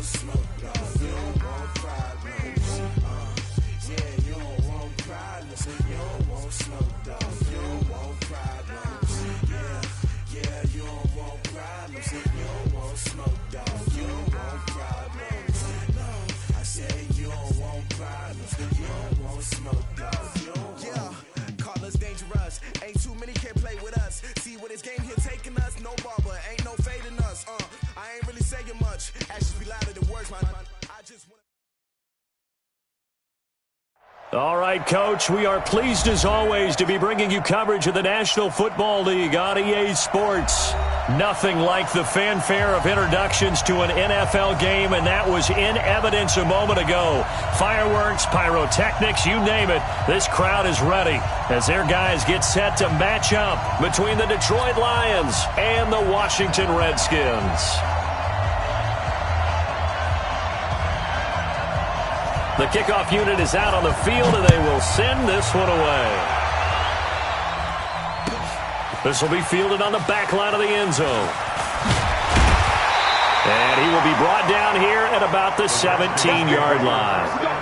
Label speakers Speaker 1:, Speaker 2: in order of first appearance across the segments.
Speaker 1: smoke, dog. You don't want problems. Yeah, you don't want problems. You don't want smoke, dog. You don't want problems. Yeah, you don't want problems. You don't want smoke, dog. You don't want problems. No, I said you don't want problems. You don't want smoke, dog. You don't want. Call us dangerous. Ain't too many can play with us. See what this game here taking us. No barber, ain't no fading us. I ain't really saying much. Actions be louder than words, man. I just want.
Speaker 2: All right, Coach, we are pleased as always to be bringing you coverage of the National Football League on EA Sports. Nothing like the fanfare of introductions to an NFL game, and that was in evidence a moment ago. Fireworks, pyrotechnics, you name it. This crowd is ready as their guys get set to match up between the Detroit Lions and the Washington Redskins. The kickoff unit is out on the field, and they will send this one away. This will be fielded on the back line of the end zone. And he will be brought down here at about the 17-yard line.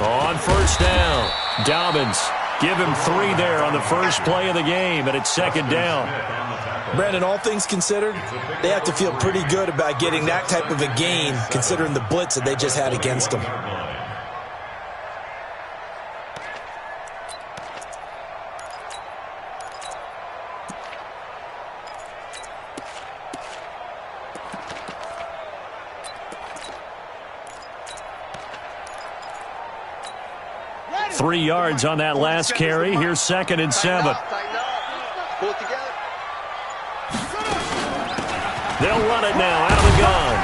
Speaker 2: On first down, Dobbins. Give him 3 there on the first play of the game, and it's second down.
Speaker 3: Brandon, all things considered, they have to feel pretty good about getting that type of a gain, considering the blitz that they just had against them.
Speaker 2: Three yards on that last carry. Here's 2nd and 7. They'll run it now out of the gun.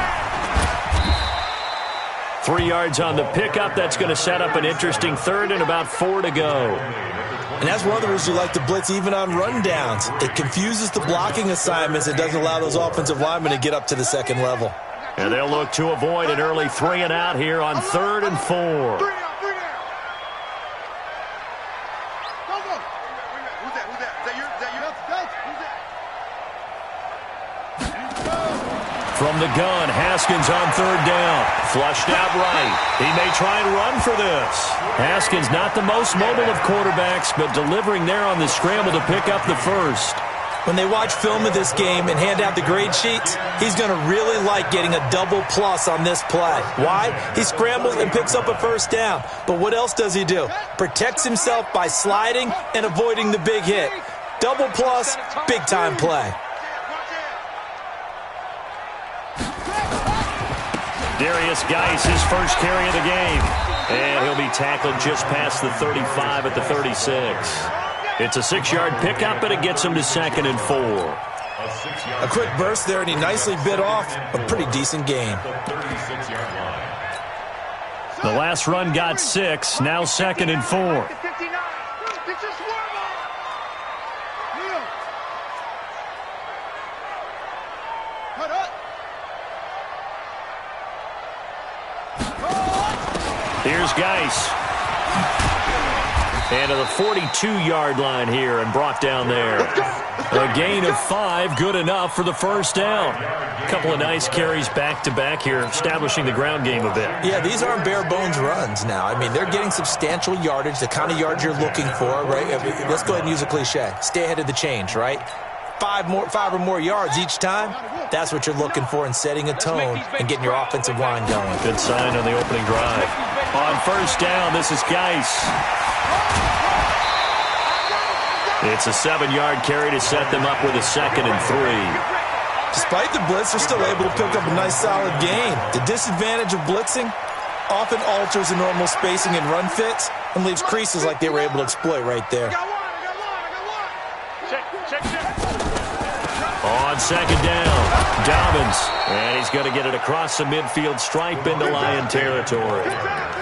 Speaker 2: 3 yards on the pickup. That's going to set up an interesting 3rd and about 4 to go.
Speaker 3: And that's one of the reasons you like to blitz even on rundowns. It confuses the blocking assignments. It doesn't allow those offensive linemen to get up to the second level.
Speaker 2: And they'll look to avoid an early 3 and out here on 3rd and 4. From the gun, Haskins on 3rd down. Flushed out right. He may try and run for this. Haskins not the most mobile of quarterbacks, but delivering there on the scramble to pick up the first.
Speaker 3: When they watch film of this game and hand out the grade sheets, he's going to really like getting a double plus on this play. Why? He scrambles and picks up a first down. But what else does he do? Protects himself by sliding and avoiding the big hit. Double plus, big-time play.
Speaker 2: Darius Geis, his first carry of the game. And he'll be tackled just past the 35 at the 36. It's a 6-yard pickup, but it gets him to 2nd and 4.
Speaker 3: A quick burst there, and he nicely bit off a pretty decent game.
Speaker 2: The last run got 6, now 2nd and 4. Here's Geis. And to the 42-yard line here and brought down there. A gain of 5, good enough for the first down. A couple of nice carries back-to-back here, establishing the ground game a bit.
Speaker 3: Yeah, these aren't bare-bones runs now. I mean, they're getting substantial yardage, the kind of yards you're looking for, right? I mean, let's go ahead and use a cliche. Stay ahead of the change, right? 5 or more yards each time. That's what you're looking for in setting a tone and getting your offensive line going.
Speaker 2: Good sign on the opening drive. On first down, this is Geis. It's a 7-yard carry to set them up with a 2nd and 3.
Speaker 3: Despite the blitz, they're still able to pick up a nice solid gain. The disadvantage of blitzing often alters the normal spacing and run fits and leaves creases like they were able to exploit right there.
Speaker 2: On second down, Dobbins. And he's going to get it across the midfield stripe into Lion territory.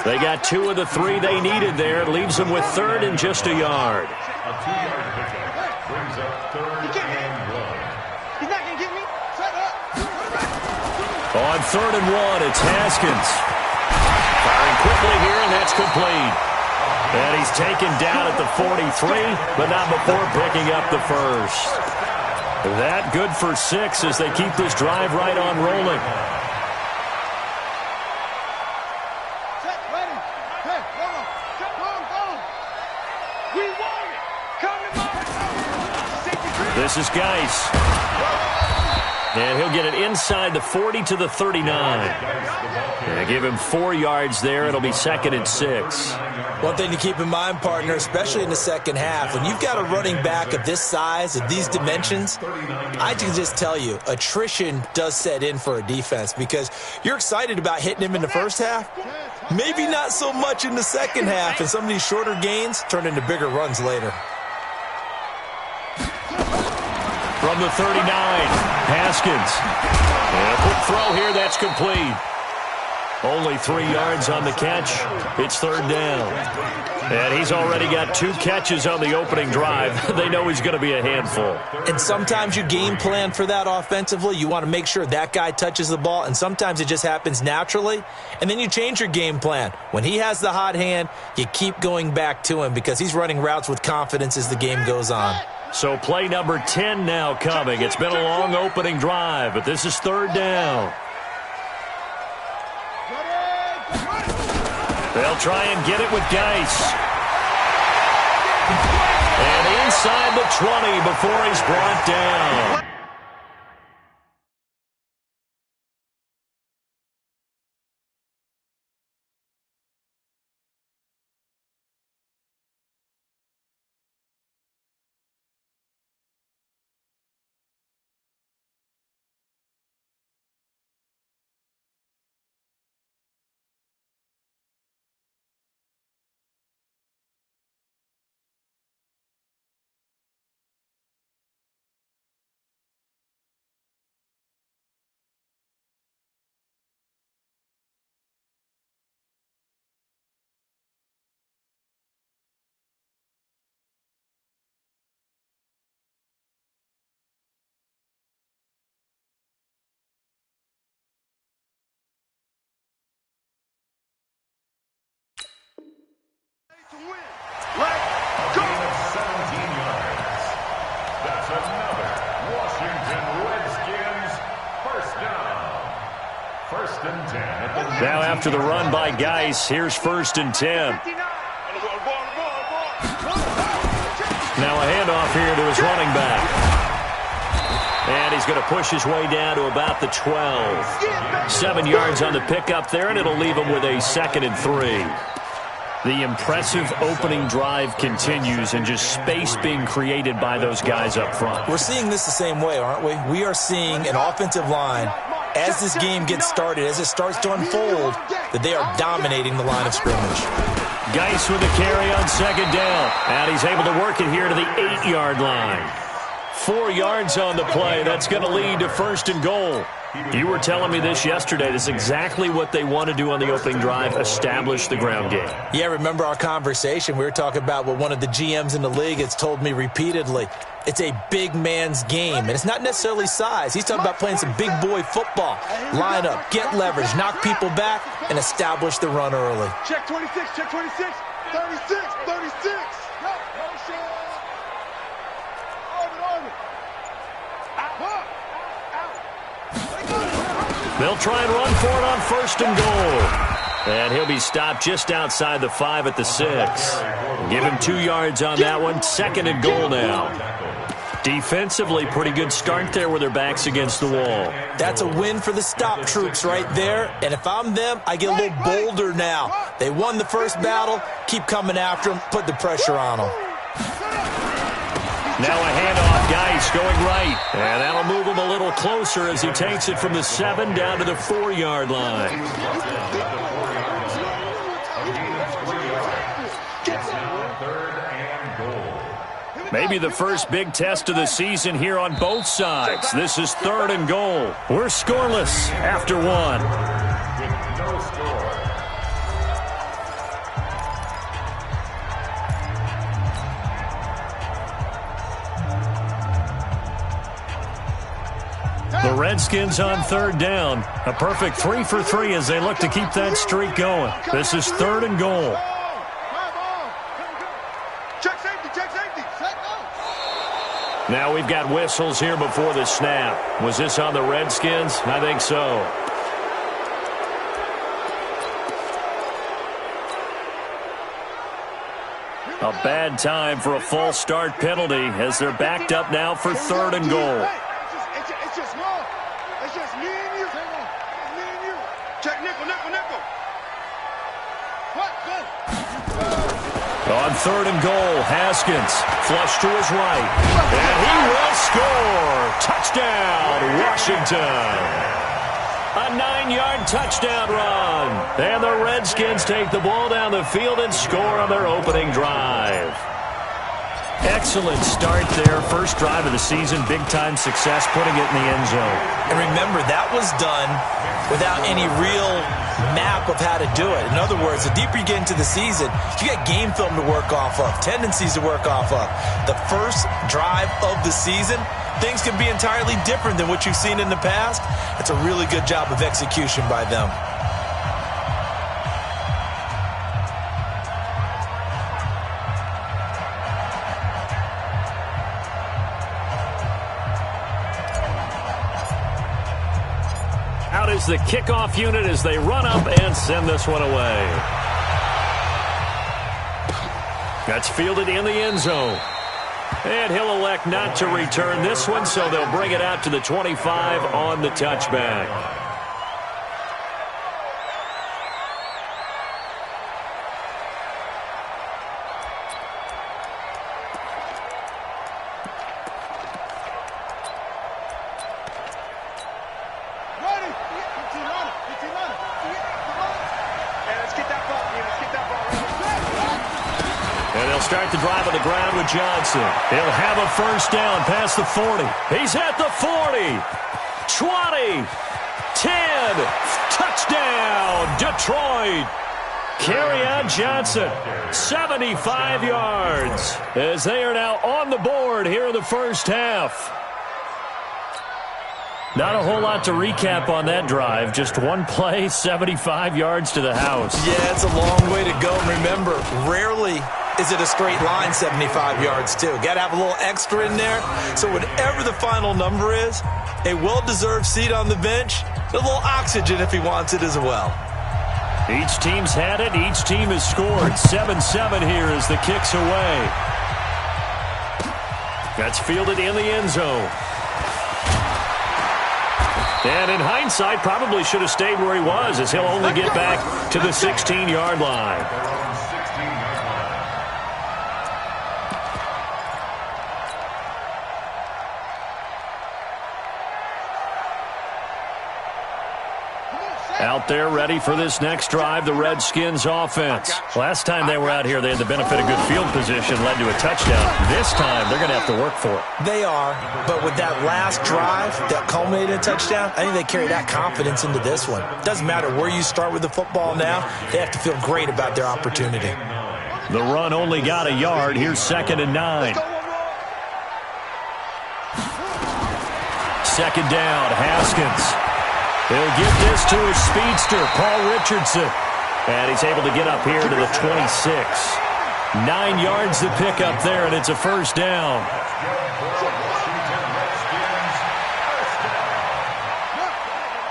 Speaker 2: They got 2 of the 3 they needed there. It leaves them with 3rd and just a yard.
Speaker 4: A 2-yard pickup brings up 3rd and 1.
Speaker 5: He's not going to get me. Shut up.
Speaker 2: On 3rd and 1, it's Haskins. Firing quickly here, and that's complete. And he's taken down at the 43, but not before picking up the first. That good for 6 as they keep this drive right on rolling.
Speaker 5: Set, ready. Hey, hold on. Hold on. We want it. Come to my.
Speaker 2: This is Geis. And he'll get it inside the 40 to the 39. And give him 4 yards there. It'll be 2nd and 6.
Speaker 3: One thing to keep in mind, partner, especially in the second half, when you've got a running back of this size, of these dimensions, I can just tell you, attrition does set in for a defense because you're excited about hitting him in the first half. Maybe not so much in the second half, and some of these shorter gains turn into bigger runs later.
Speaker 2: From the 39, Haskins. And a quick throw here, that's complete. Only 3 yards on the catch. It's 3rd down. And he's already got 2 catches on the opening drive. They know he's going to be a handful.
Speaker 3: And sometimes you game plan for that offensively. You want to make sure that guy touches the ball, and sometimes it just happens naturally. And then you change your game plan. When he has the hot hand, you keep going back to him because he's running routes with confidence as the game goes on.
Speaker 2: So play number 10 now coming. It's been a long opening drive, but this is 3rd down. They'll try and get it with Geis. And inside the 20 before he's brought down.
Speaker 4: A gain of 17 yards. That's another Washington Redskins first down. 1st and 10 at the
Speaker 2: Now after the run by Geis, here's 1st and 10. Now a handoff here to his running back. And he's going to push his way down to about the 12. 7 yards on the pickup there, and it'll leave him with a 2nd and 3. The impressive opening drive continues and just space being created by those guys up front.
Speaker 3: We're seeing this the same way, aren't we? We are seeing an offensive line, as this game gets started, as it starts to unfold, that they are dominating the line of scrimmage.
Speaker 2: Geis with the carry on 2nd down. And he's able to work it here to the 8-yard line. 4 yards on the play. That's going to lead to 1st and goal. You were telling me this yesterday. This is exactly what they want to do on the opening drive, establish the ground game.
Speaker 3: Yeah, remember our conversation? We were talking about what one of the GMs in the league has told me repeatedly. It's a big man's game, and it's not necessarily size. He's talking about playing some big boy football. Line up, get leverage, knock people back, and establish the run early.
Speaker 5: Check 26, check 26. 36, 36.
Speaker 2: They'll try and run for it on 1st and goal. And he'll be stopped just outside the 5 at the 6. Give him 2 yards on that one. 2nd and goal now. Defensively, pretty good start there with their backs against the wall.
Speaker 3: That's a win for the stop troops right there. And if I'm them, I get a little bolder now. They won the first battle. Keep coming after them. Put the pressure on them.
Speaker 2: Now a handoff, Geis going right. And that'll move him a little closer as he takes it from the 7 down to the 4-yard line. Maybe the first big test of the season here on both sides. This is 3rd and goal. We're scoreless after 1.
Speaker 4: With no score.
Speaker 2: The Redskins on 3rd down. A perfect 3 for 3 as they look to keep that streak going. This is 3rd and goal.
Speaker 5: Check safety, check safety.
Speaker 2: Now we've got whistles here before the snap. Was this on the Redskins? I think so. A bad time for a false start penalty as they're backed up now for 3rd and goal.
Speaker 5: It's just small. It's just me and you. It's me and you. Check nickel, nickel, nickel. What? Go.
Speaker 2: On 3rd and goal, Haskins flush to his right. And he will score. Touchdown, Washington. A 9-yard touchdown run. And the Redskins take the ball down the field and score on their opening drive. Excellent start there. First drive of the season. Big-time success putting it in the end zone.
Speaker 3: And remember, that was done without any real map of how to do it. In other words, the deeper you get into the season, you got game film to work off of, tendencies to work off of. The first drive of the season, things can be entirely different than what you've seen in the past. It's a really good job of execution by them.
Speaker 2: Out is the kickoff unit as they run up and send this one away. That's fielded in the end zone. And he'll elect not to return this one, so they'll bring it out to the 25 on the touchback. Start the drive on the ground with Johnson. He'll have a first down past the 40. He's at the 40. 20. 10. Touchdown, Detroit. Kerryon Johnson, 75 yards, as they are now on the board here in the first half. Not a whole lot to recap on that drive. Just one play, 75 yards to the house.
Speaker 3: Yeah, it's a long way to go. Remember, rarely is it a straight line 75 yards, too. Got to have a little extra in there. So whatever the final number is, a well-deserved seat on the bench, a little oxygen if he wants it as well.
Speaker 2: Each team's had it. Each team has scored. 7-7 here as the kick's away. That's fielded in the end zone. And in hindsight, probably should have stayed where he was, as he'll only get back to the 16-yard line. Out there ready for this next drive, the Redskins offense. Last time they were out here, they had the benefit of good field position, led to a touchdown. This time, they're going to have to work for it.
Speaker 3: They are, but with that last drive that culminated in a touchdown, I think they carry that confidence into this one. Doesn't matter where you start with the football now, they have to feel great about their opportunity.
Speaker 2: The run only got a yard. Here's 2nd and 9. 2nd down, Haskins. He'll give this to his speedster, Paul Richardson. And he's able to get up here to the 26. 9 yards to pick up there, and it's a first down.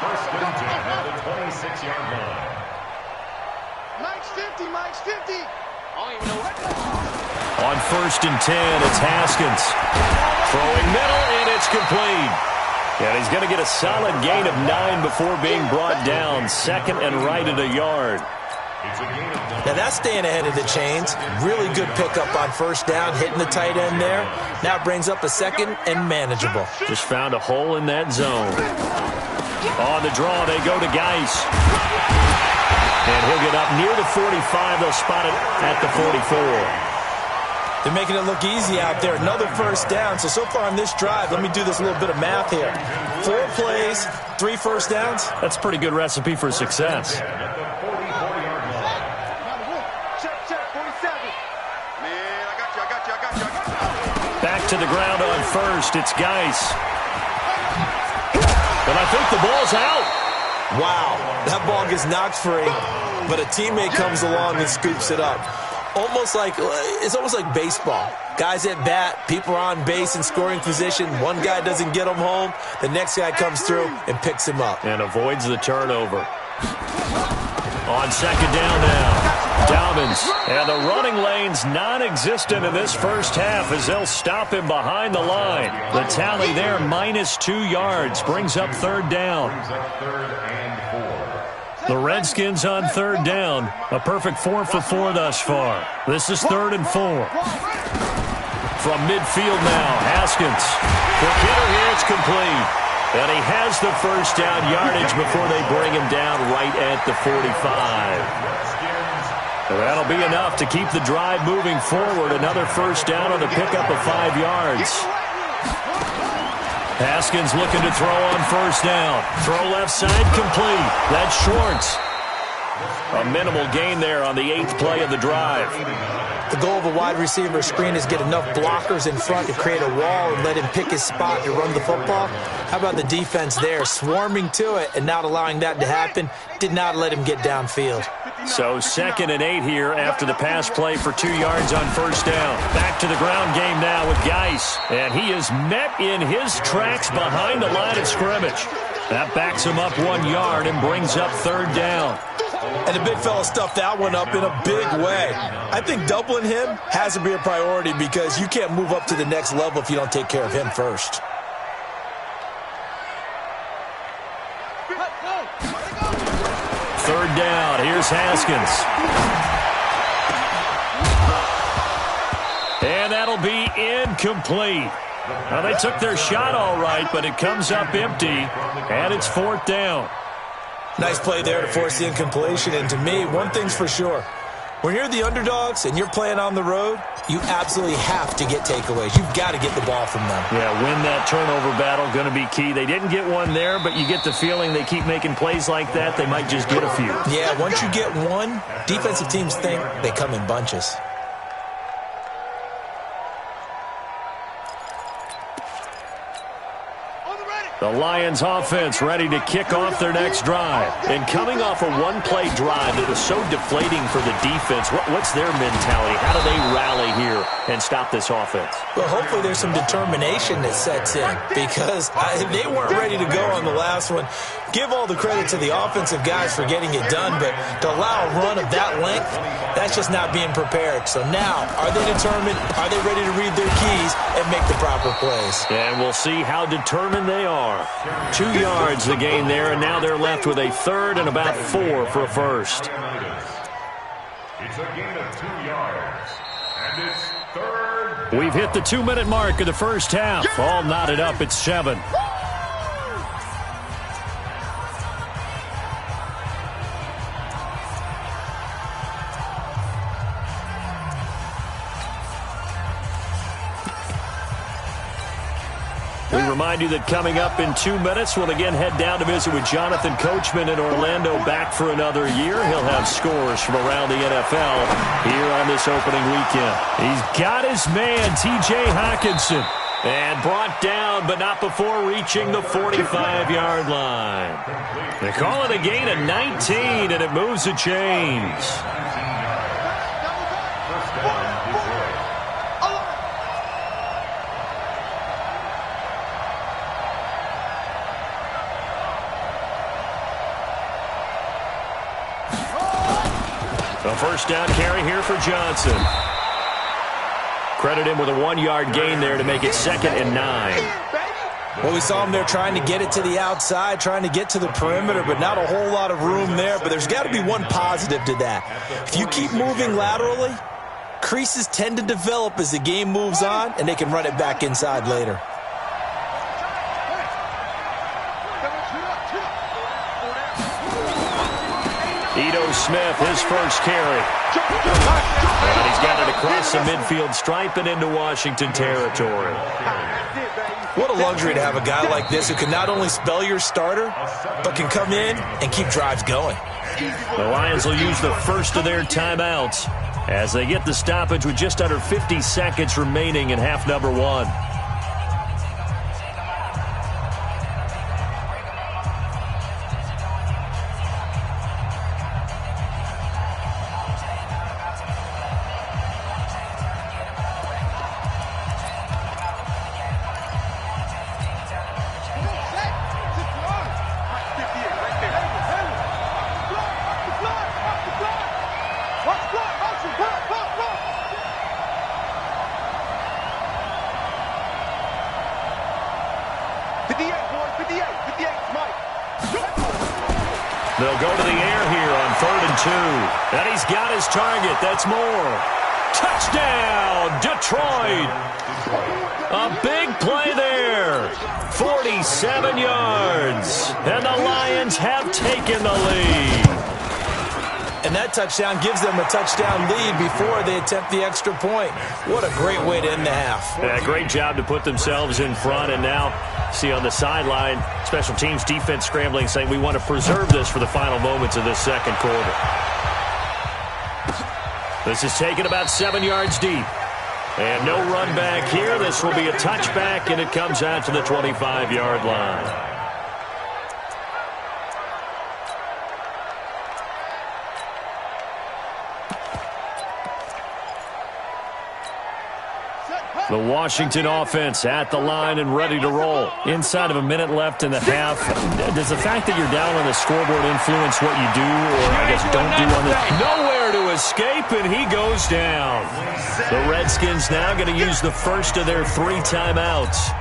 Speaker 4: First and 10 at the 26-yard line.
Speaker 5: Mike's 50, Mike's 50. I don't even know what.
Speaker 2: On 1st and 10, it's Haskins. Throwing middle, and it's complete. And he's going to get a solid gain of 9 before being brought down. 2nd and right at a yard.
Speaker 3: Now that's staying ahead of the chains. Really good pickup on first down, hitting the tight end there. Now it brings up a 2nd and manageable.
Speaker 2: Just found a hole in that zone. On the draw, they go to Geis. And he'll get up near the 45. They'll spot it at the 44.
Speaker 3: They're making it look easy out there. Another first down. So far on this drive, let me do this little bit of math here. 4 plays, 3 first downs.
Speaker 2: That's a pretty good recipe for success. Back to the ground on first. It's Geis. And I think the ball's out.
Speaker 3: Wow, that ball gets knocked free, but a teammate comes along and scoops it up. It's almost like baseball. Guys at bat, people are on base in scoring position. One guy doesn't get him home. The next guy comes through and picks him up.
Speaker 2: And avoids the turnover. On second down now. Dobbins. And the running lane's non-existent in this first half as they'll stop him behind the line. The tally there, -2 yards, brings up third down. The Redskins on third down. A perfect 4 for 4 thus far. This is 3rd and 4. From midfield now, Haskins. Quick hitter here, it's complete. And he has the first down yardage before they bring him down right at the 45. And that'll be enough to keep the drive moving forward. Another first down on the pickup of 5 yards. Haskins looking to throw on first down. Throw left side complete. That's Schwartz. A minimal gain there on the 8th play of the drive.
Speaker 3: The goal of a wide receiver screen is get enough blockers in front to create a wall and let him pick his spot to run the football. How about the defense there, swarming to it and not allowing that to happen? Did not let him get downfield.
Speaker 2: So 2nd and 8 here after the pass play for 2 yards on first down. Back to the ground game now with Geis. And he is met in his tracks behind the line of scrimmage. That backs him up 1 yard and brings up third down.
Speaker 3: And the big fella stuffed that one up in a big way. I think doubling him has to be a priority because you can't move up to the next level if you don't take care of him first.
Speaker 2: Third down. Here's Haskins. And that'll be incomplete. Now, they took their shot all right, but it comes up empty, and it's 4th down.
Speaker 3: Nice play there to force the incompletion. And to me, one thing's for sure. When you're the underdogs and you're playing on the road, you absolutely have to get takeaways. You've got to get the ball from them.
Speaker 2: Yeah, win that turnover battle, going to be key. They didn't get one there, but you get the feeling they keep making plays like that, they might just get a few.
Speaker 3: Yeah, once you get one, defensive teams think they come in bunches.
Speaker 2: The Lions offense ready to kick off their next drive. And coming off a one-play drive that was so deflating for the defense, what's their mentality? How do they rally here and stop this offense?
Speaker 3: Well, hopefully there's some determination that sets in because they weren't ready to go on the last one. Give all the credit to the offensive guys for getting it done, but to allow a run of that length, that's just not being prepared. So now, are they determined? Are they ready to read their keys and make the proper plays?
Speaker 2: And we'll see how determined they are. 2 yards the gain there, and now they're left with a 3rd and about 4 for a first.
Speaker 4: It's a gain of 2 yards, and it's 3rd.
Speaker 2: We've hit the 2-minute mark of the first half. All knotted up at 7. We remind you that coming up in 2 minutes, we'll again head down to visit with Jonathan Coachman in Orlando, back for another year. He'll have scores from around the NFL here on this opening weekend. He's got his man, T.J. Hockenson, and brought down, but not before reaching the 45-yard line. They call it a gain of 19, and it moves the chains. A first down carry here for Johnson. Credit him with a 1-yard gain there to make it 2nd and 9.
Speaker 3: Well, we saw him there trying to get it to the outside, trying to get to the perimeter, but not a whole lot of room there. But there's got to be one positive to that. If you keep moving laterally, creases tend to develop as the game moves on, and they can run it back inside later.
Speaker 2: Ito Smith, his first carry. And he's got it across the midfield stripe and into Washington territory.
Speaker 3: What a luxury to have a guy like this who can not only spell your starter, but can come in and keep drives going.
Speaker 2: The Lions will use the first of their timeouts as they get the stoppage with just under 50 seconds remaining in half number one. They'll go to the air here on 3rd and 2. And he's got his target. That's Moore. Touchdown, Detroit. A big play there. 47 yards. And the Lions have taken the lead.
Speaker 3: And that touchdown gives them a touchdown lead before they attempt the extra point. What a great way to end the half.
Speaker 2: Yeah, great job to put themselves in front. And now, see on the sideline, special teams defense scrambling, saying we want to preserve this for the final moments of this second quarter. This is taken about 7 yards deep. And no run back here. This will be a touchback, and it comes out to the 25-yard line. The Washington offense at the line and ready to roll. Inside of a minute left in the half. Does the fact that you're down on the scoreboard influence what you do, or I guess don't do on this? Nowhere to escape, and he goes down. The Redskins now going to use the first of their 3 timeouts,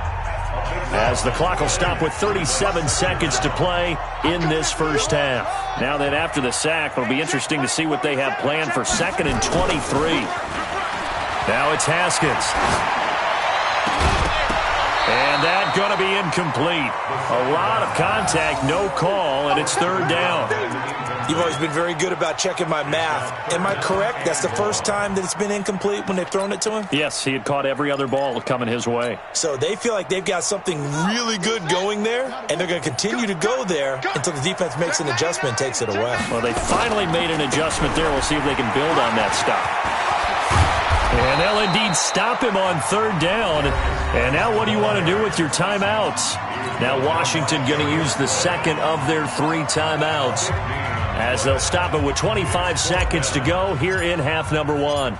Speaker 2: as the clock will stop with 37 seconds to play in this first half. Now that after the sack, it'll be interesting to see what they have planned for 2nd and 23. Now it's Haskins. And that going to be incomplete. A lot of contact, no call, and it's 3rd down.
Speaker 3: You've always been very good about checking my math. Am I correct? That's the first time that it's been incomplete when they've thrown it to him?
Speaker 2: Yes, he had caught every other ball coming his way.
Speaker 3: So they feel like they've got something really good going there, and they're going to continue to go there until the defense makes an adjustment and takes it away.
Speaker 2: Well, they finally made an adjustment there. We'll see if they can build on that stop. And they'll indeed stop him on 3rd down. And now what do you want to do with your timeouts? Now Washington going to use the second of their 3 timeouts, as they'll stop it with 25 seconds to go here in half number 1.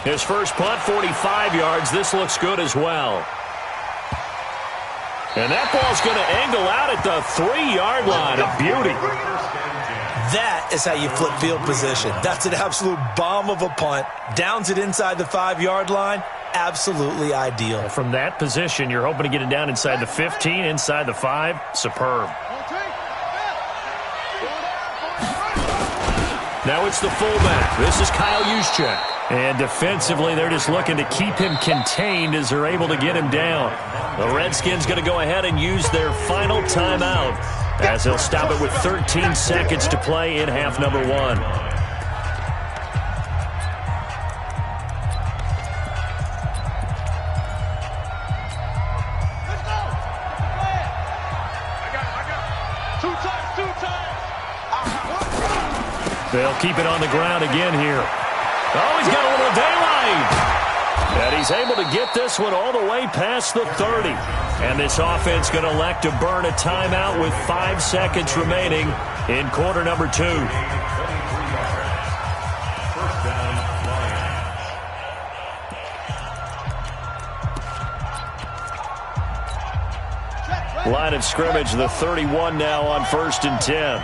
Speaker 2: His first punt, 45 yards. This looks good as well. And that ball's going to angle out at the 3-yard line. A beauty.
Speaker 3: That is how you flip field position. That's an absolute bomb of a punt. Downs it inside the 5-yard line. Absolutely ideal.
Speaker 2: From that position, you're hoping to get it down inside the 15, inside the 5. Superb. Now it's the fullback. This is Kyle Juszczyk. And defensively, they're just looking to keep him contained as they're able to get him down. The Redskins going to go ahead and use their final timeout, as they'll stop it with 13 seconds to play in half number 1. They'll keep it on the ground again here. Oh, he's got a little daylight. And he's able to get this one all the way past the 30. And this offense going to elect to burn a timeout with 5 seconds remaining in quarter number 2. Line of scrimmage, the 31 now on 1st and 10.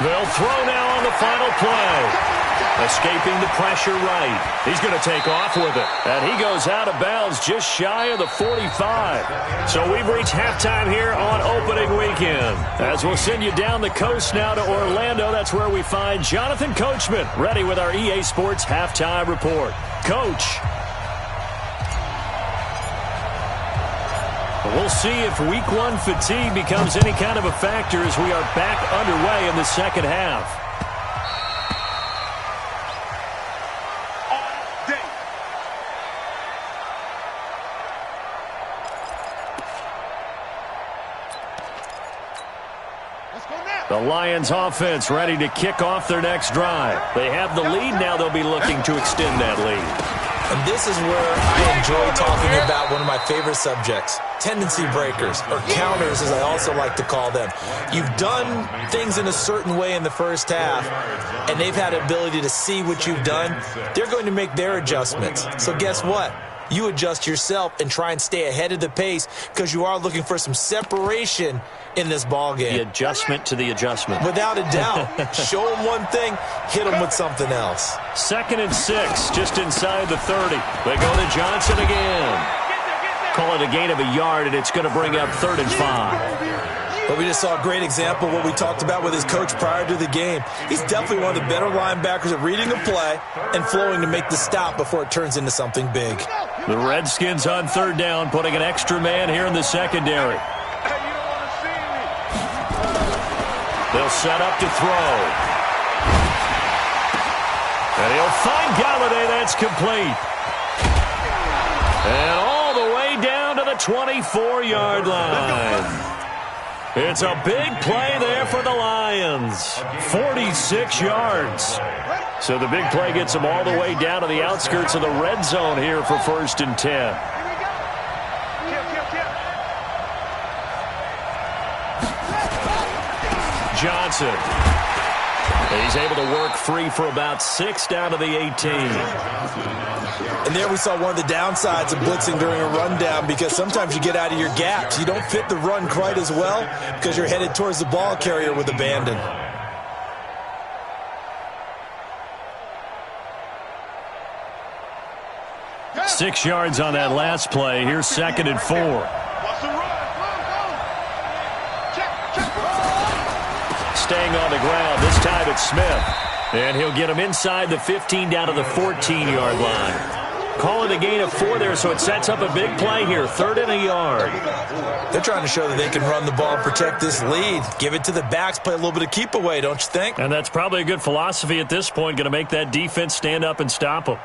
Speaker 2: They'll throw now on the final play. Escaping the pressure right. He's going to take off with it. And he goes out of bounds just shy of the 45. So we've reached halftime here on opening weekend. As we'll send you down the coast now to Orlando, that's where we find Jonathan Coachman, ready with our EA Sports halftime report. Coach. We'll see if week one fatigue becomes any kind of a factor as we are back underway in the second half. The Lions offense ready to kick off their next drive. They have the lead. Now they'll be looking to extend that lead.
Speaker 3: And this is where I enjoy talking about one of my favorite subjects, tendency breakers, or counters as I also like to call them. You've done things in a certain way in the first half, and they've had the ability to see what you've done. They're going to make their adjustments. So guess what? You adjust yourself and try and stay ahead of the pace because you are looking for some separation in this ball game.
Speaker 2: The adjustment to the adjustment.
Speaker 3: Without a doubt. Show them one thing, hit them with something else.
Speaker 2: 2nd and 6, just inside the 30. They go to Johnson again. Call it a gain of a yard, and it's going to bring up 3rd and 5.
Speaker 3: But we just saw a great example of what we talked about with his coach prior to the game. He's definitely one of the better linebackers at reading a play and flowing to make the stop before it turns into something big.
Speaker 2: The Redskins on 3rd down, putting an extra man here in the secondary. They'll set up to throw. And he'll find Galladay. That's complete. And all the way down to the 24-yard line. It's a big play there for the Lions. 46 yards. So the big play gets them all the way down to the outskirts of the red zone here for 1st and 10. Johnson. He's able to work free for about 6 down to the 18.
Speaker 3: And there we saw one of the downsides of blitzing during a rundown because sometimes you get out of your gaps. You don't fit the run quite as well because you're headed towards the ball carrier with abandon.
Speaker 2: Yeah. 6 yards on that last play. Here's 2nd and 4. Staying on the ground. This time it's Smith. And he'll get him inside the 15 down to the 14-yard line. Call it a gain of 4 there, so it sets up a big play here. 3rd and a yard.
Speaker 3: They're trying to show that they can run the ball and protect this lead. Give it to the backs, play a little bit of keep away, don't you think?
Speaker 2: And that's probably a good philosophy at this point, going to make that defense stand up and stop them.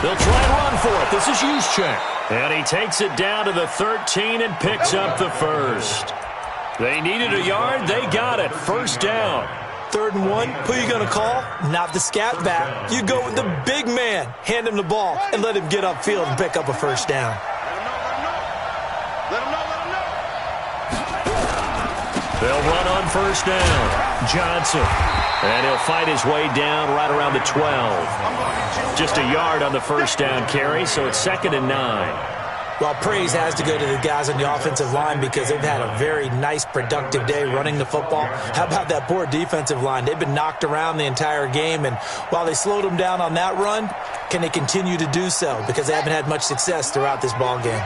Speaker 2: They'll try and run for it. This is Juszczyk. And he takes it down to the 13 and picks up the first. They needed a yard. They got it. 1st down.
Speaker 3: 3rd and 1. Who are you going to call? Not the scat back. You go with the big man. Hand him the ball and let him get upfield and pick up a 1st down.
Speaker 2: They'll run on 1st down. Johnson. And he'll fight his way down right around the 12. Just a yard on the 1st down carry, so it's 2nd and 9.
Speaker 3: Well, praise has to go to the guys on the offensive line because they've had a very nice, productive day running the football. How about that poor defensive line? They've been knocked around the entire game, and while they slowed them down on that run, can they continue to do so? Because they haven't had much success throughout this ball game.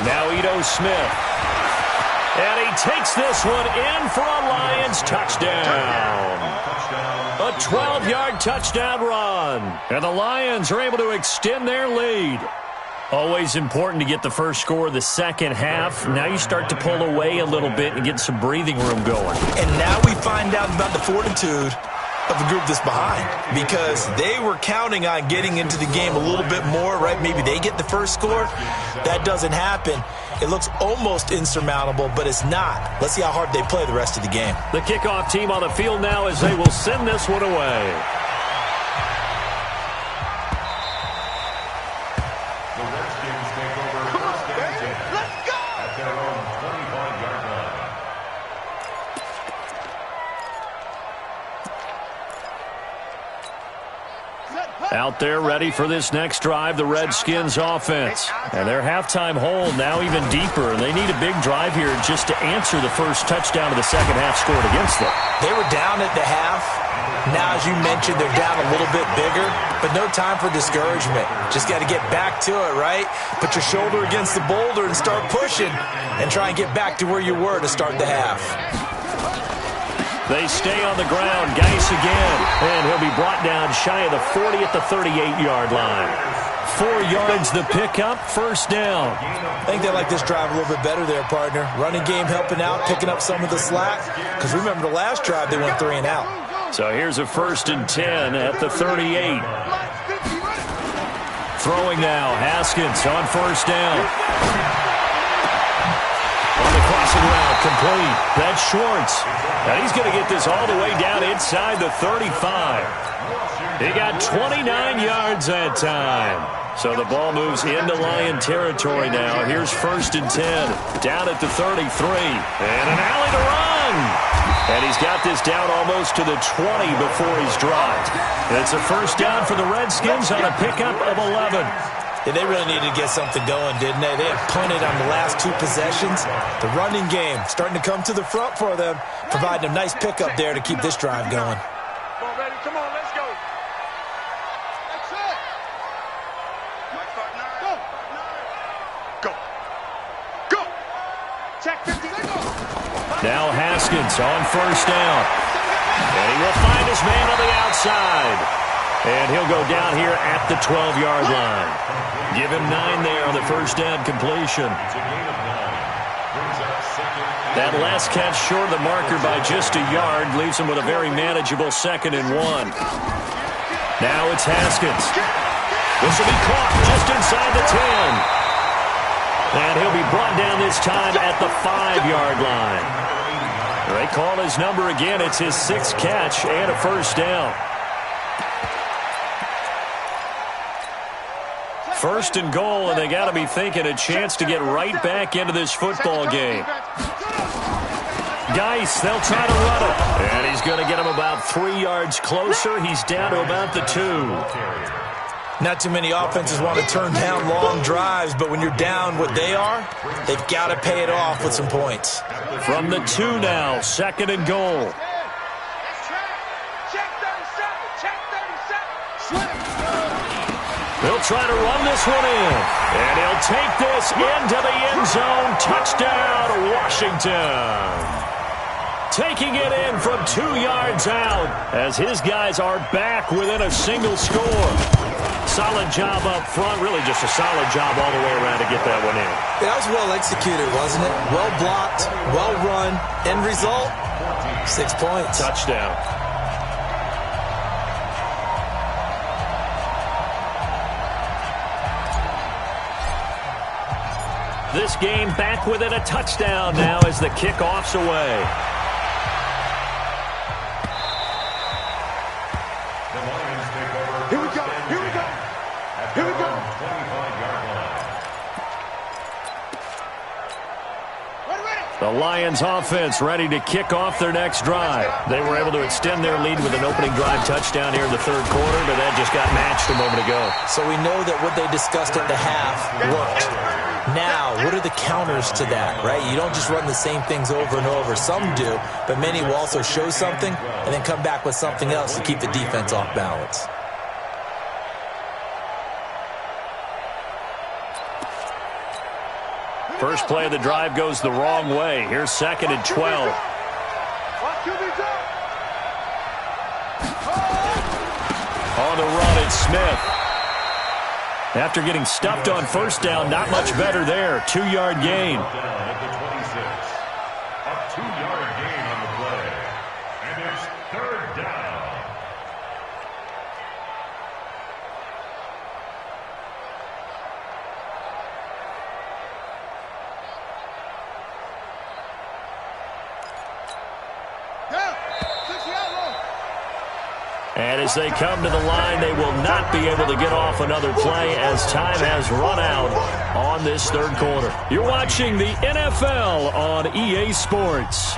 Speaker 2: Now Ito Smith. And he takes this one in for a Lions touchdown. A 12-yard touchdown run. And the Lions are able to extend their lead. Always important to get the first score of the second half. Now you start to pull away a little bit and get some breathing room going.
Speaker 3: And now we find out about the fortitude of the group that's behind because they were counting on getting into the game a little bit more, right? Maybe they get the first score. That doesn't happen. It looks almost insurmountable, but it's not. Let's see how hard they play the rest of the game.
Speaker 2: The kickoff team on the field now as they will send this one away.
Speaker 4: The Redskins take over 1st and 10. Let's go! At their own 25-yard line.
Speaker 2: Out there ready for this next drive, the Redskins offense. And their halftime hole now even deeper, and they need a big drive here just to answer the first touchdown of the second half scored against them.
Speaker 3: They were down at the half. Now, as you mentioned, they're down a little bit bigger, but no time for discouragement. Just got to get back to it, right? Put your shoulder against the boulder and start pushing and try and get back to where you were to start the half.
Speaker 2: They stay on the ground. Geis again. And he'll be brought down shy of the 40 at the 38-yard line. 4 yards the pickup, first down.
Speaker 3: I think they like this drive a little bit better there, partner. Running game helping out, picking up some of the slack. Because remember the last drive, they went 3 and out.
Speaker 2: So here's a 1st and 10 at the 38. Throwing now, Haskins on first down. On the crossing route, complete. That's Schwartz. Now he's going to get this all the way down inside the 35. He got 29 yards that time. So the ball moves into Lion territory now. Here's 1st and 10. Down at the 33. And an alley to run. And he's got this down almost to the 20 before he's dropped. It's a first down for the Redskins on a pickup of 11.
Speaker 3: Yeah, they really needed to get something going, didn't they? They had punted on the last 2 possessions. The running game starting to come to the front for them, providing a nice pickup there to keep this drive going.
Speaker 5: Come on, ready? Come on, let's go. That's it. Mike, start 9. Go. Go. Check 50. Go.
Speaker 2: Now Haskins on first down. And he will find his man on the outside. And he'll go down here at the 12-yard line. Give him 9 there on the first down completion. That last catch short of the marker by just a yard leaves him with a very manageable 2nd and 1. Now it's Haskins. This will be caught just inside the 10. And he'll be brought down this time at the 5-yard line. They call his number again. It's his 6th catch and a first down. 1st and goal, and they got to be thinking a chance to get right back into this football game. Geis, they'll try to run it. And he's going to get him about 3 yards closer. He's down to about the 2.
Speaker 3: Not too many offenses want to turn down long drives, but when you're down what they are, they've got to pay it off with some points.
Speaker 2: From the 2 now, 2nd and goal. They'll try to run this one in. And he'll take this into the end zone. Touchdown, Washington. Taking it in from 2 yards out as his guys are back within a single score. Solid job up front. Really just a solid job all the way around to get that one in.
Speaker 3: That was well executed, wasn't it? Well blocked, well run. End result, 6 points.
Speaker 2: Touchdown. This game back within a touchdown now as the kickoff's away.
Speaker 4: The Lions take over.
Speaker 5: Here we go. Here we go. Here we go.
Speaker 4: 25-yard line.
Speaker 2: The Lions offense ready to kick off their next drive. They were able to extend their lead with an opening drive touchdown here in the 3rd quarter, but that just got matched a moment ago.
Speaker 3: So we know that what they discussed at the half worked. Now, what are the counters to that, right? You don't just run the same things over and over. Some do, but many will also show something and then come back with something else to keep the defense off balance.
Speaker 2: First play of the drive goes the wrong way. Here's 2nd and 12. On the run, it's Smith. After getting stuffed on first down, not much better there. 2-yard gain.
Speaker 4: At the 26. A 2-yard gain on the play. And it's 3rd down.
Speaker 2: And as they come to the line, they will not be able to get off another play as time has run out on this 3rd quarter. You're watching the NFL on EA Sports.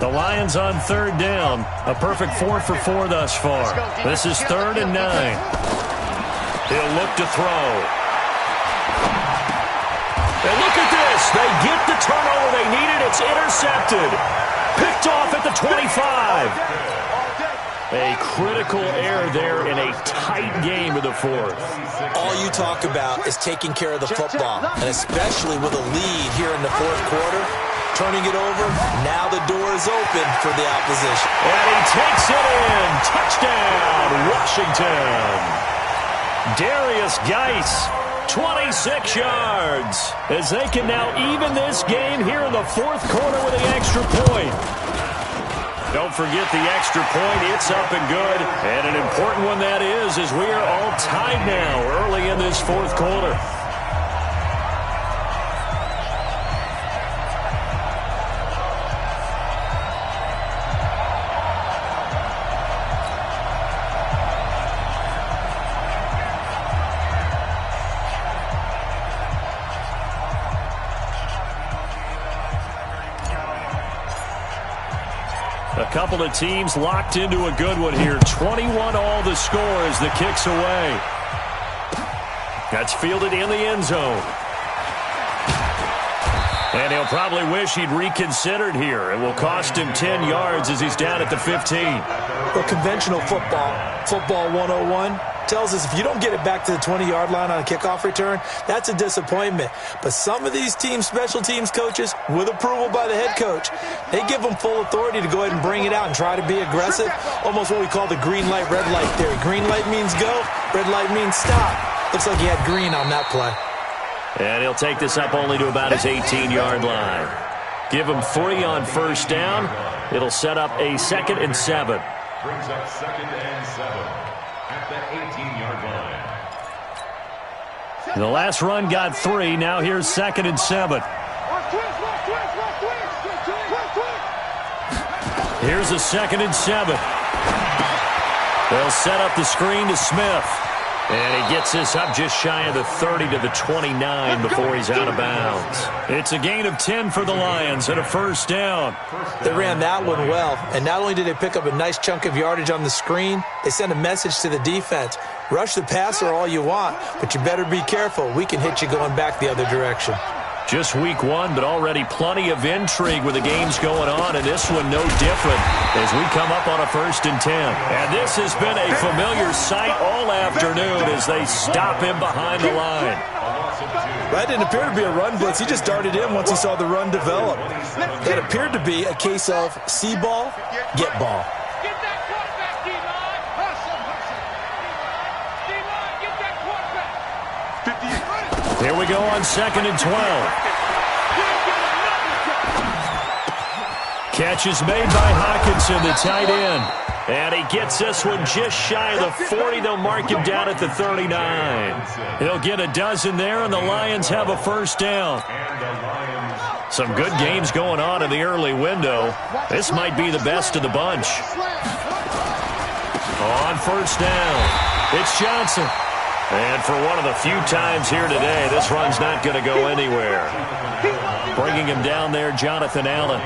Speaker 2: The Lions on third down. A perfect 4 for 4 thus far. This is 3rd and 9. He'll look to throw. And look at this. They get the turnover they needed. It's intercepted. Picked off at the 25. A critical error there in a tight game of the 4th.
Speaker 3: All you talk about is taking care of the football, and especially with a lead here in the 4th quarter. Turning it over, now the door is open for the opposition.
Speaker 2: And he takes it in. Touchdown, Washington. Darius Geis, 26 yards, as they can now even this game here in the 4th quarter with the extra point. Don't forget the extra point. It's up and good. And an important one that is, as we are all tied now early in this 4th quarter. A couple of teams locked into a good one here. 21 all the score as the kick's away. That's fielded in the end zone. And he'll probably wish he'd reconsidered here. It will cost him 10 yards as he's down at the 15.
Speaker 3: Well, conventional football 101, tells us if you don't get it back to the 20-yard line on a kickoff return, that's a disappointment. But some of these teams, special teams coaches, with approval by the head coach, they give them full authority to go ahead and bring it out and try to be aggressive. Almost what we call the green light, red light theory. Green light means go, red light means stop. Looks like he had green on that play.
Speaker 2: And he'll take this up only to about his 18-yard line. Give him 3 on first down. It'll set up a 2nd and 7.
Speaker 4: Brings up 2nd and 7 at the 18-yard line.
Speaker 2: The last run got 3. Now here's 2nd and 7. Here's a 2nd and 7. They'll set up the screen to Smith. And he gets this up just shy of the 30 to the 29 before he's out of bounds. It's a gain of 10 for the Lions and a first down.
Speaker 3: They ran that one well, and not only did they pick up a nice chunk of yardage on the screen, they sent a message to the defense. Rush the passer all you want, but you better be careful. We can hit you going back the other direction.
Speaker 2: Just week 1, but already plenty of intrigue with the games going on, and this one no different as we come up on a 1st and 10. And this has been a familiar sight all afternoon as they stop him behind the line.
Speaker 3: That didn't appear to be a run blitz. He just darted in once he saw the run develop. That appeared to be a case of see ball, get ball.
Speaker 5: Get that quarterback, D-line. D-line, get that quarterback. 58.
Speaker 2: Here we go on 2nd and 12. Catch is made by Hockenson, the tight end. And he gets this one just shy of the 40. They'll mark him down at the 39. He'll get a dozen there, and the Lions have a first down. Some good games going on in the early window. This might be the best of the bunch. On first down, it's Johnson. And for one of the few times here today, this run's not going to go anywhere. Bringing him down there, Jonathan Allen.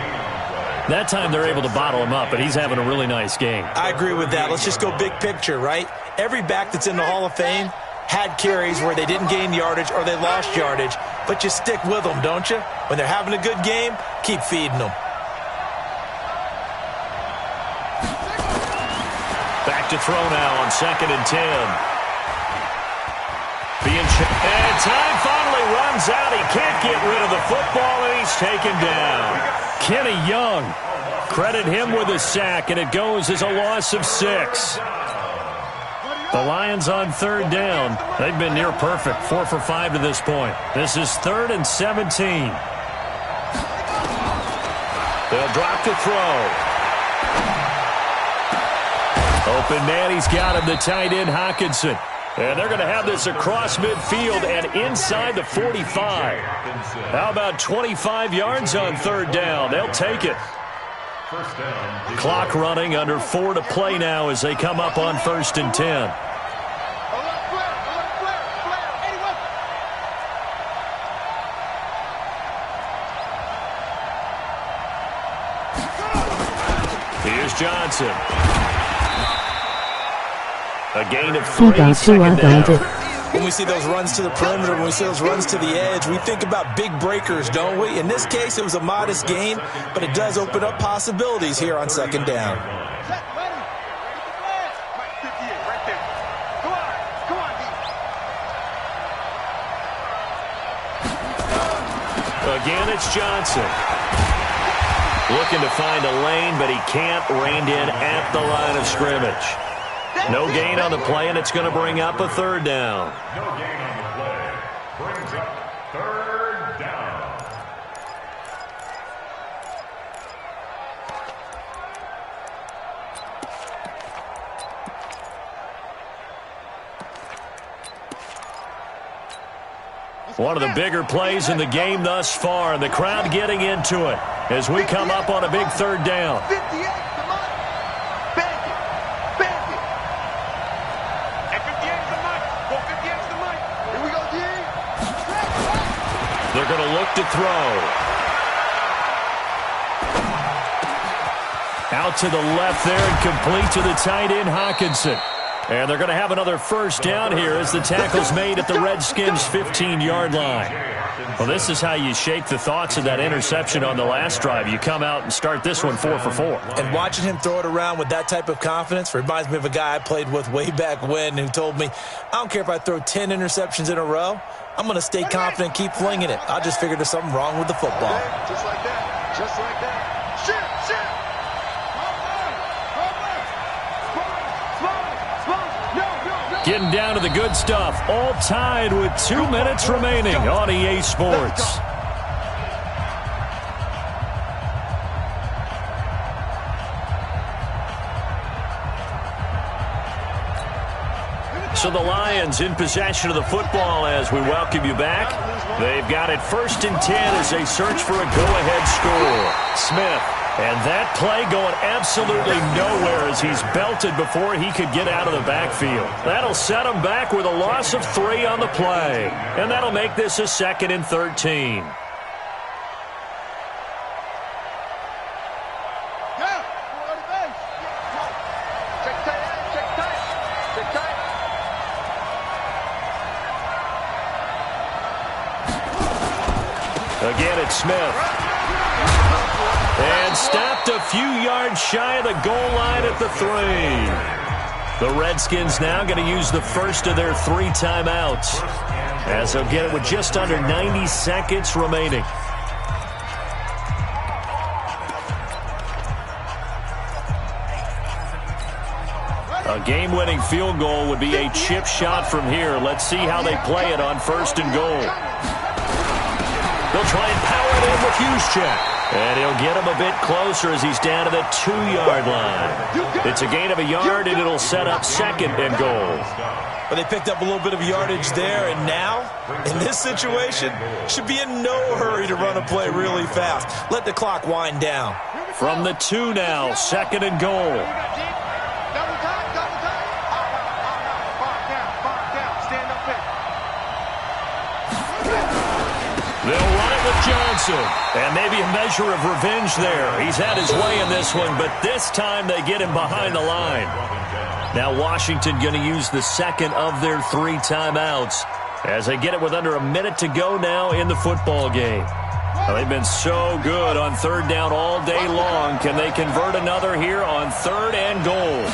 Speaker 2: That time they're able to bottle him up, but he's having a really nice game.
Speaker 3: I agree with that. Let's just go big picture, right? Every back that's in the Hall of Fame had carries where they didn't gain yardage or they lost yardage, but you stick with them, don't you? When they're having a good game, keep feeding them.
Speaker 2: Back to throw now on 2nd and 10. And time finally runs out. He can't get rid of the football, and he's taken down. Kenny Young, credit him with a sack, and it goes as a loss of 6. The Lions on 3rd down. They've been near perfect, 4 for 5 to this point. This is 3rd and 17. They'll drop to throw. Open man, he's got him, the tight end Hockenson. And they're going to have this across midfield and inside the 45. How about 25 yards on 3rd down? They'll take it. Clock running, under 4 to play now as they come up on 1st and 10. Johnson. A gain of 3, second down.
Speaker 3: When we see those runs to the perimeter, when we see those runs to the edge, we think about big breakers, don't we? In this case, it was a modest gain, but it does open up possibilities here on second down.
Speaker 2: Again, it's Johnson. Looking to find a lane, but he can't. Reined in at the line of scrimmage. No gain on the play, and it's going to bring up a third down.
Speaker 4: No gain on the play. Brings up third down.
Speaker 2: One of the bigger plays in the game thus far, and the crowd getting into it as we come up on a big third down.
Speaker 5: 58, come on. Bang it. Bang it. And 58 is the mic. Go 58 is the mic. Here we go, D.
Speaker 2: They're going to look to throw. Out to the left there and complete to the tight end, Hawkinson. And they're going to have another first down here as the tackle's made at the Redskins' 15-yard line. Well, this is how you shake the thoughts of that interception on the last drive. You come out and start this one 4 for 4.
Speaker 3: And watching him throw it around with that type of confidence reminds me of a guy I played with way back when who told me, I don't care if I throw 10 interceptions in a row, I'm going to stay confident and keep flinging it. I just figured there's something wrong with the football.
Speaker 5: Just like that. Just like that. Shit.
Speaker 2: Getting down to the good stuff. All tied with 2 minutes remaining on EA Sports. So the Lions in possession of the football as we welcome you back. They've got it 1st and 10 as they search for a go-ahead score. Smith. And that play going absolutely nowhere as he's belted before he could get out of the backfield. That'll set him back with a loss of 3 on the play. And that'll make this a 2nd and 13. Again, it's Smith. And stopped a few yards shy of the goal line at the 3. The Redskins now going to use the first of their 3 timeouts as they'll get it with just under 90 seconds remaining. A game-winning field goal would be a chip shot from here. Let's see how they play it on 1st and goal. They'll try and power it in with Juszczyk. And he'll get him a bit closer as he's down to the 2-yard line. It's a gain of a yard, and it'll set up 2nd and goal.
Speaker 3: But they picked up a little bit of yardage there, and now, in this situation, should be in no hurry to run a play really fast. Let the clock wind down.
Speaker 2: From the 2 now, 2nd and goal. They'll run it with Johnson. And maybe a measure of revenge there. He's had his way in this one, but this time they get him behind the line. Now Washington going to use the 2nd of their 3 timeouts as they get it with under a minute to go now in the football game. Well, they've been so good on 3rd down all day long. Can they convert another here on 3rd and goal?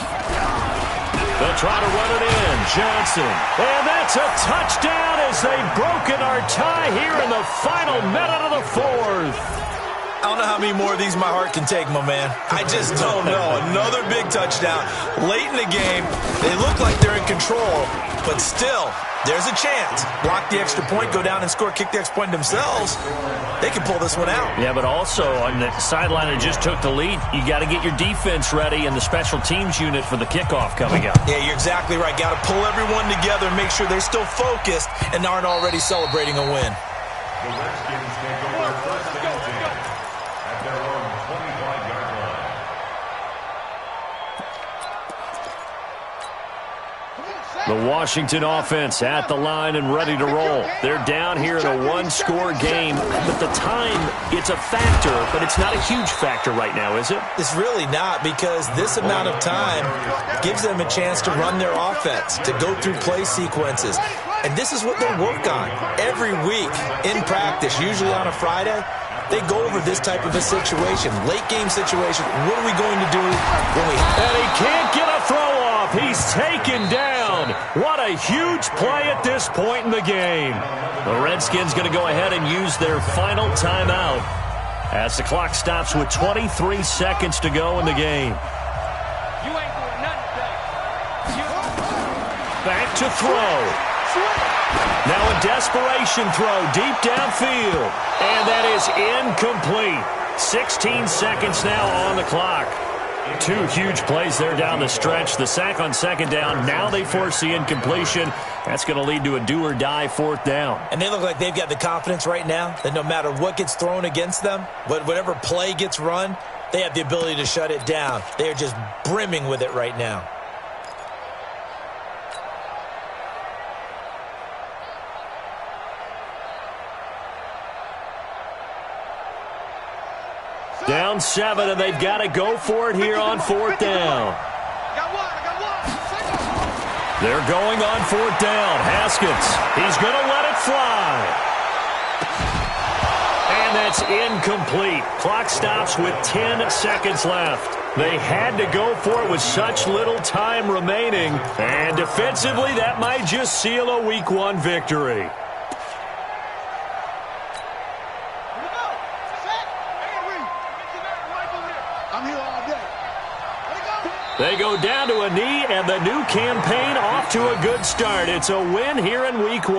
Speaker 2: They'll try to run it in. Johnson. And that's a touchdown as they've broken our tie here in the final minute of the 4th.
Speaker 3: I don't know how many more of these my heart can take, my man. I just don't know. Another big touchdown. Late in the game, they look like they're in control, but still, there's a chance. Block the extra point, go down and score, kick the extra point themselves. They can pull this one out.
Speaker 2: Yeah, but also on the sideline that just took the lead, you got to get your defense ready and the special teams unit for the kickoff coming up.
Speaker 3: Yeah, you're exactly right. Got to pull everyone together and make sure they're still focused and aren't already celebrating a win.
Speaker 4: The Redskins take over 1st and 10 at their own 25-yard line.
Speaker 2: The Washington offense at the line and ready to roll. They're down here in a one-score game, but the time, it's a factor, but it's not a huge factor right now, is it?
Speaker 3: It's really not, because this amount of time gives them a chance to run their offense, to go through play sequences. And this is what they work on every week in practice, usually on a Friday. They go over this type of a situation, late game situation. What are we going to do when we...
Speaker 2: And he can't get a throw off. He's taken down. What a huge play at this point in the game. The Redskins going to go ahead and use their final timeout as the clock stops with 23 seconds to go in the game. Back to throw. Now a desperation throw deep downfield. And that is incomplete. 16 seconds now on the clock. Two huge plays there down the stretch. The sack on second down. Now they force the incompletion. That's going to lead to a do-or-die fourth down.
Speaker 3: And they look like they've got the confidence right now that no matter what gets thrown against them, whatever play gets run, they have the ability to shut it down. They are just brimming with it right now.
Speaker 2: Down 7, and they've got to go for it here on fourth down. They're going on fourth down. Haskins, he's going to let it fly. And that's incomplete. Clock stops with 10 seconds left. They had to go for it with such little time remaining. And defensively, that might just seal a Week 1 victory. They go down to a knee, and the new campaign off to a good start. It's a win here in Week 1.